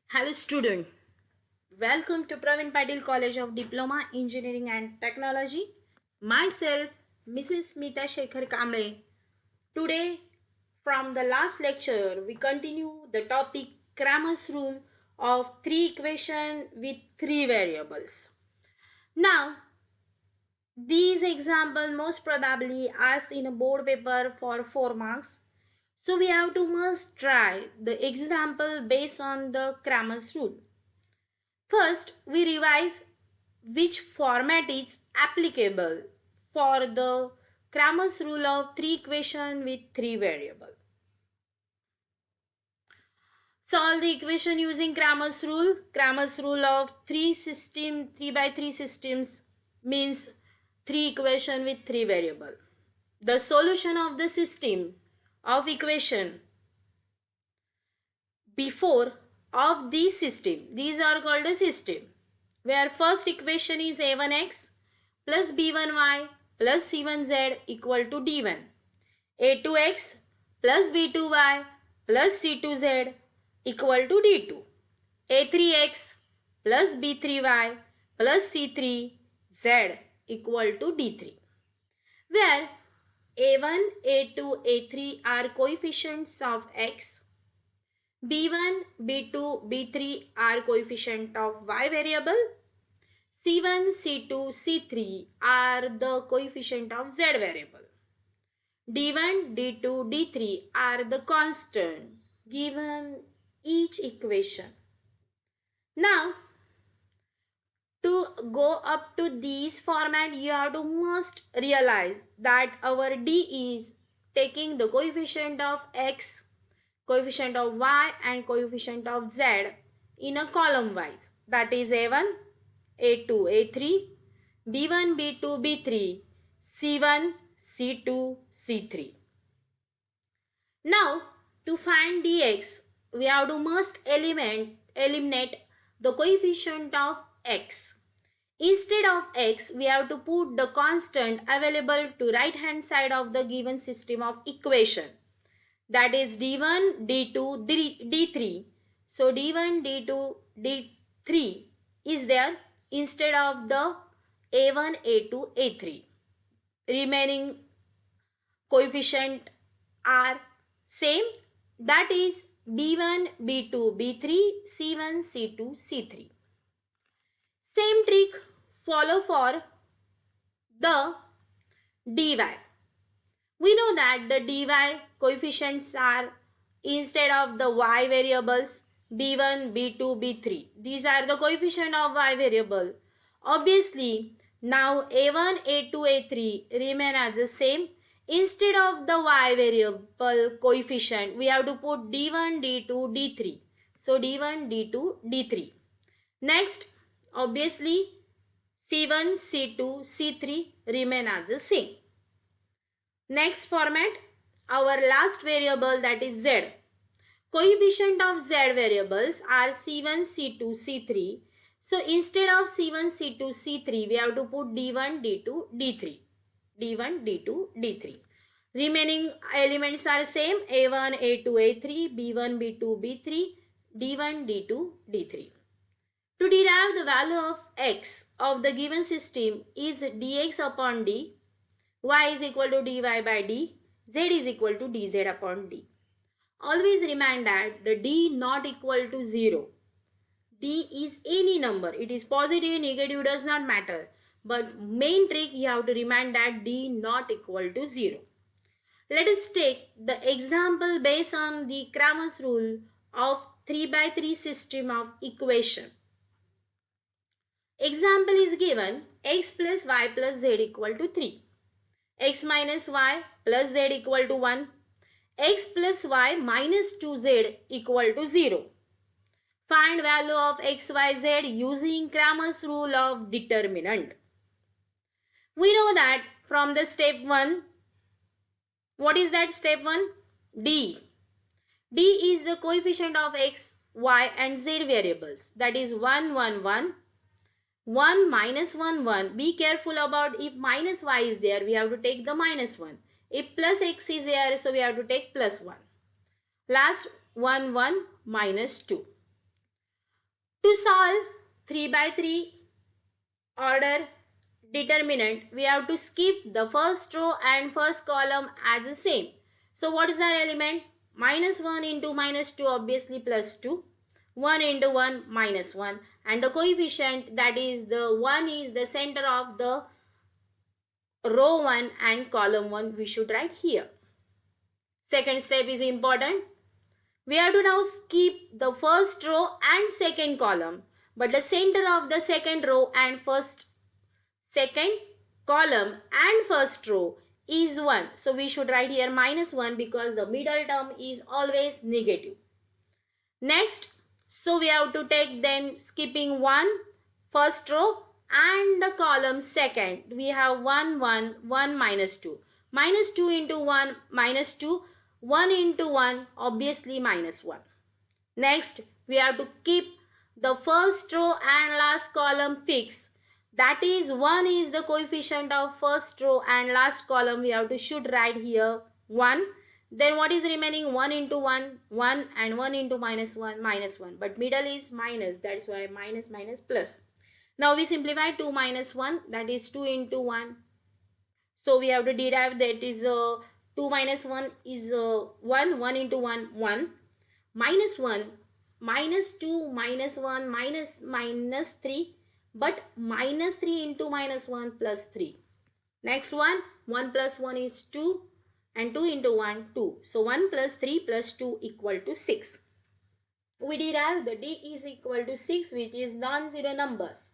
Hello student, welcome to Pravin Patil College of Diploma Engineering and Technology. Myself Mrs. Smita Shekhar Kamble. Today from the last lecture we continue the topic Cramer's rule of three equation with three variables. Now these example most probably asked in a board paper for 4 marks. So we have to must try the example based on the Cramer's rule. First, we revise which format is applicable for the Cramer's rule of three equation with three variable. Solve the equation using Cramer's rule. Cramer's rule of three by three systems means three equation with three variable. The solution of the system of equation before of this system, these are called a system, where first equation is a1x plus b1y plus c1z equal to d1, a2x plus b2y plus c2z equal to d2, a3x plus b3y plus c3z equal to d3, where a1, a2, a3 are coefficients of x, b1, b2, b3 are coefficient of y variable, c1, c2, c3 are the coefficient of z variable. d1, d2, d3 are the constant given each equation. Now, to go up to this format, you have to must realize that our d is taking the coefficient of x, coefficient of y and coefficient of z in a column wise, that is a1, a2, a3, b1, b2, b3, c1, c2, c3. Now to find dx, we have to must eliminate the coefficient of x. Instead of x, we have to put the constant available to right hand side of the given system of equation, that is d1, d2, d3. So d1, d2, d3 is there instead of the a1, a2, a3. Remaining coefficient are same, that is b1, b2, b3, c1, c2, c3. Same trick follow for the dy. We know that the dy coefficients are instead of the y variables b1, b2, b3. These are the coefficient of y variable. Obviously, now a1, a2, a3 remain as the same. Instead of the y variable coefficient, we have to put d1, d2, d3. So d1, d2, d3. Next, obviously, c1, c2, c3 remain as the same. Next format, our last variable, that is z. Coefficient of z variables are c1, c2, c3. So instead of c1, c2, c3, we have to put d1, d2, d3. d1, d2, d3. Remaining elements are same, a1, a2, a3, b1, b2, b3, d1, d2, d3. To derive the value of x of the given system is dx upon d, y is equal to dy by d, z is equal to dz upon d. Always remind that the d not equal to 0. D is any number. It is positive, negative, does not matter. But main trick, you have to remind that d not equal to 0. Let us take the example based on the Cramer's rule of 3 by 3 system of equation. Example is given, x plus y plus z equal to 3. X minus y plus z equal to 1. X plus y minus 2z equal to 0. Find value of x, y, z using Cramer's rule of determinant. We know that from the step 1, what is that step 1? D. D is the coefficient of x, y and z variables, that is 1, 1, 1. 1 minus 1, 1. Be careful about if minus y is there, we have to take the minus 1. If plus x is there, so we have to take plus 1. Last 1, 1 minus 2. To solve 3 by 3 order determinant, we have to skip the first row and first column as the same. So what is our element? Minus 1 into minus 2, obviously plus 2. 1 into 1 minus 1, and the coefficient, that is the 1, is the center of the row 1 and column 1, we should write here. Second step is important. We have to now skip the first row and second column, but the center of the second row and second column and first row is 1. So we should write here minus 1 because the middle term is always negative. Next, so we have to take then skipping 1 first row and the column second. We have 1, 1, 1 minus 2. Minus 2 into 1 minus 2. 1 into 1 obviously minus 1. Next, we have to keep the first row and last column fixed. That is 1 is the coefficient of first row and last column. We have to should write here 1. Then what is remaining? 1 into 1, 1, and 1 into minus 1, minus 1. But middle is minus, that's why minus minus plus. Now we simplify 2 minus 1, that is 2 into 1. So we have to derive that is 2 minus 1 is 1, 1 into 1, 1. Minus 1, minus 2, minus 1, minus 3. But minus 3 into minus 1 plus 3. Next one, 1 plus 1 is 2. And 2 into 1, 2. So 1 plus 3 plus 2 equal to 6. We derive the D is equal to 6, which is non-zero numbers.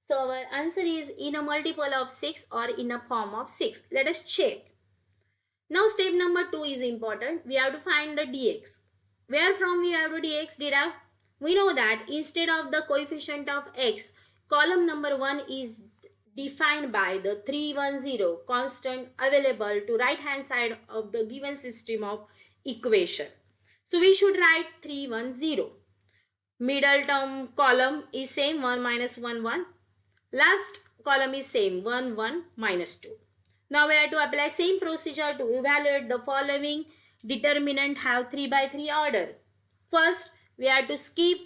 So our answer is in a multiple of 6 or in a form of 6. Let us check. Now step number 2 is important. We have to find the dx. Where from we have to dx derive? We know that instead of the coefficient of x, column number 1 is defined by the 310 constant available to right hand side of the given system of equation. So we should write 310. Middle term column is same, 1 minus 1 1. Last column is same, 1 1 minus 2. Now we have to apply same procedure to evaluate the following determinant have 3 by 3 order. First, we have to skip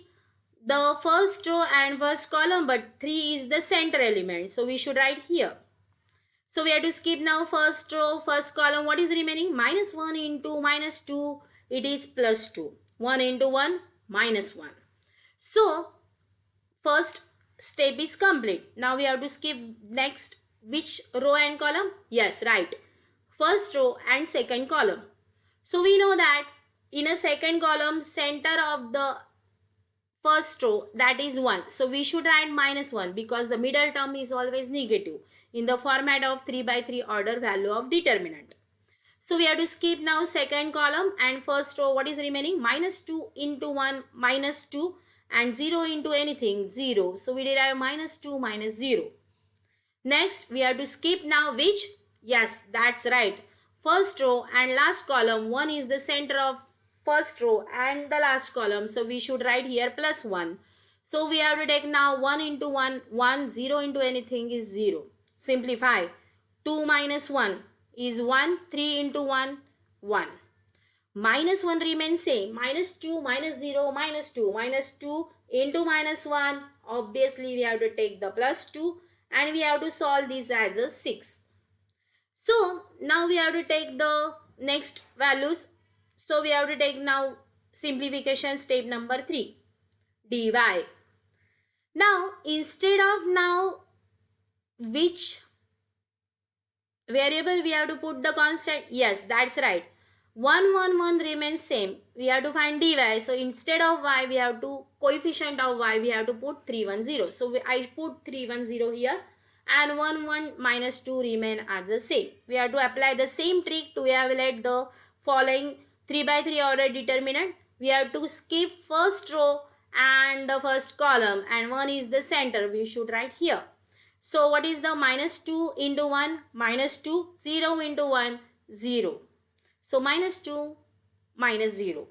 the first row and first column, but 3 is the center element, so we should write here. So we have to skip now first row, first column. What is remaining? Minus 1 into minus 2, it is plus 2. 1 into 1, minus 1. So first step is complete. Now we have to skip next which row and column? Yes, right. First row and second column. So we know that in a second column, center of the first row, that is 1. So we should write minus 1 because the middle term is always negative in the format of 3 by 3 order value of determinant. So we have to skip now second column and first row. What is remaining? Minus 2 into 1 minus 2 and 0 into anything 0. So we derive minus 2 minus 0. Next we have to skip now which? Yes, that's right. First row and last column. 1 is the center of first row and the last column, so we should write here plus 1. So we have to take now 1 into 1, 1, 0 into anything is 0. Simplify. 2 minus 1 is 1, 3 into 1, 1. Minus 1 remains same. Minus 2, minus 0, minus 2. Minus 2 into minus 1. Obviously we have to take the plus 2 and we have to solve this as a 6. So now we have to take the next values. So we have to take now simplification step number 3, dy. Now instead of now which variable we have to put the constant? Yes, that's right. 1 1 1 remains same. We have to find dy. So instead of y, we have to coefficient of y, we have to put 310. So I put 310 here and 1 1 minus 2 remain as the same. We have to apply the same trick to evaluate the following 3 by 3 order determinant. We have to skip first row and the first column and 1 is the center. We should write here. So what is the minus 2 into 1? Minus 2. 0 into 1? 0. So minus 2 minus 0.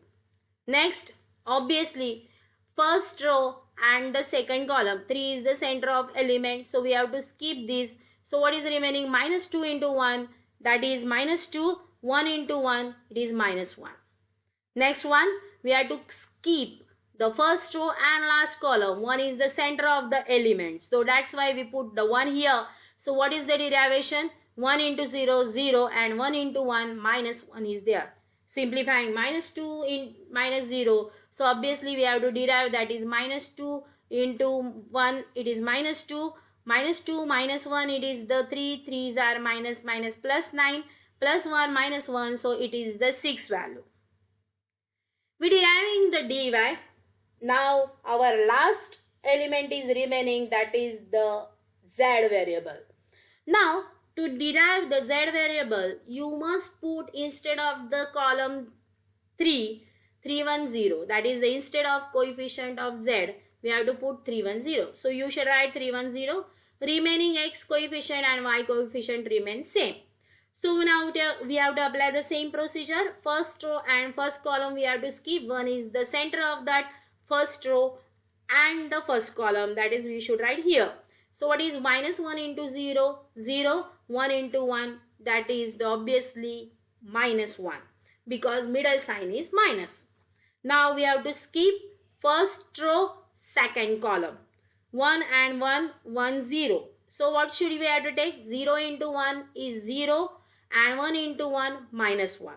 Next, obviously first row and the second column. 3 is the center of element. So we have to skip this. So what is remaining? Minus 2 into 1, that is minus 2. 1 into 1, it is minus 1. Next one, we have to skip the first row and last column. 1 is the center of the element. So that's why we put the 1 here. So what is the derivation? 1 into 0, 0, and 1 into 1, minus 1 is there. Simplifying, minus 2 in minus 0. So obviously we have to derive, that is minus 2 into 1, it is minus 2. Minus 2 minus 1, it is the 3. 3s are minus, minus plus 9. Plus 1 minus 1, so it is the 6 value. We deriving the dy. Now our last element is remaining, that is the z variable. Now to derive the z variable, you must put instead of the column 3, 310. That is instead of coefficient of z, we have to put 310. So you should write 310. Remaining x coefficient and y coefficient remain same. So now we have to apply the same procedure. First row and first column we have to skip. 1 is the center of that first row and the first column, that is we should write here. So what is minus 1 into 0? 0. 1 into 1, that is the obviously minus 1, because middle sign is minus. Now we have to skip first row, second column. 1 and 1, 1, 0. So what should we have to take? 0 into 1 is 0 and 1 into 1, minus 1.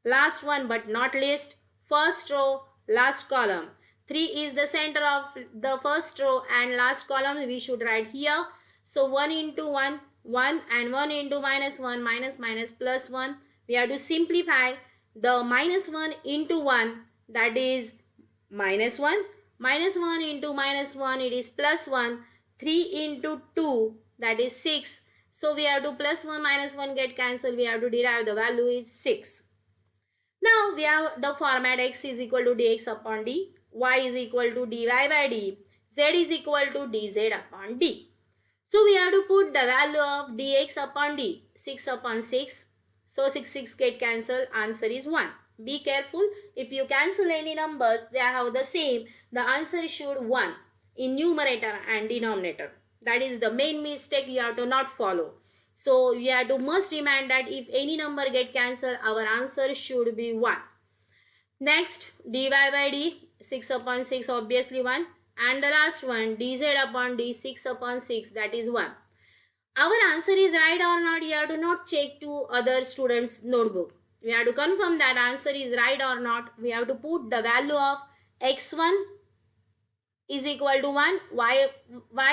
Last one but not least, first row, last column. 3 is the center of the first row and last column, we should write here. So 1 into 1, 1, and 1 into minus 1, minus, minus, plus 1. We have to simplify the minus 1 into 1, that is minus 1. Minus 1 into minus 1, it is plus 1. 3 into 2, that is 6. So we have to plus 1 minus 1 get cancelled. We have to derive the value is 6. Now we have the format x is equal to dx upon d, y is equal to dy by d, z is equal to dz upon d. So we have to put the value of dx upon d, 6 upon 6. So 6 get cancelled, answer is 1. Be careful, if you cancel any numbers, they have the same, the answer should 1 in numerator and denominator. That is the main mistake you have to not follow. So you have to must remind that if any number get cancelled, our answer should be 1. Next, dy by d, 6 upon 6, obviously 1. And the last one, dz upon d, 6 upon 6, that is 1. Our answer is right or not, you have to not check to other students' notebook. We have to confirm that answer is right or not. We have to put the value of x1 is equal to 1, y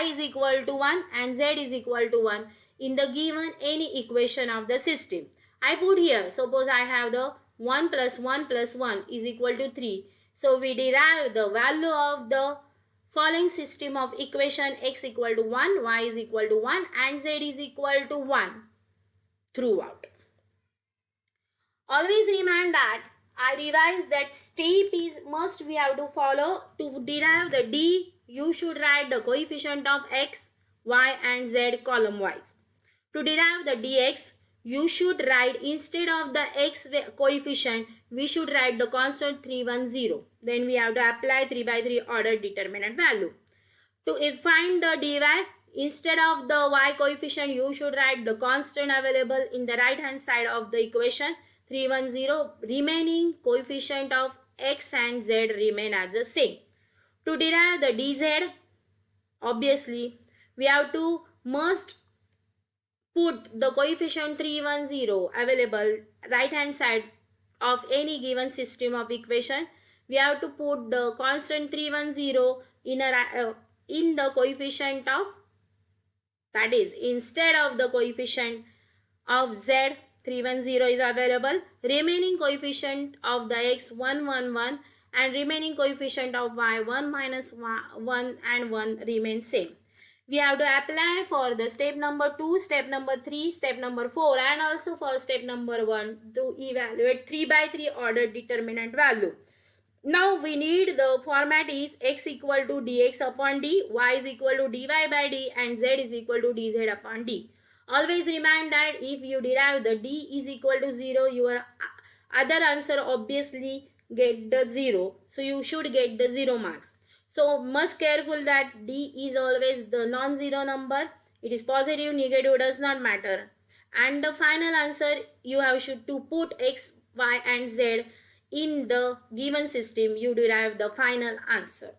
is equal to 1, and z is equal to 1 in the given any equation of the system. I put here, suppose I have the 1 plus 1 plus 1 is equal to 3. So we derive the value of the following system of equation: x equal to 1, y is equal to 1, and z is equal to 1 throughout. Always remind that I revise that step is must we have to follow. To derive the d, you should write the coefficient of x, y, and z column wise. To derive the dx, you should write instead of the x coefficient, we should write the constant 310. Then we have to apply 3 by 3 order determinant value. To find the dy, instead of the y coefficient, you should write the constant available in the right hand side of the equation, 310. Remaining coefficient of x and z remain as the same. To derive the dz, obviously we have to must put the coefficient 310 available right hand side of any given system of equation. We have to put the constant 310 in the coefficient of, that is instead of the coefficient of z, 310 is available. Remaining coefficient of the x, 111, and remaining coefficient of y, 1 minus 1 and 1 remain same. We have to apply for the step number 2, step number 3, step number 4, and also for step number 1 to evaluate 3 by 3 order determinant value. Now we need the format is x equal to dx upon d, y is equal to dy by d, and z is equal to dz upon d. Always remind that if you derive the d is equal to 0, your other answer obviously get the 0. So you should get the 0 marks. So must careful that d is always the non-zero number. It is positive, negative, does not matter. And the final answer you have should to put x, y, and z in the given system, you derive the final answer.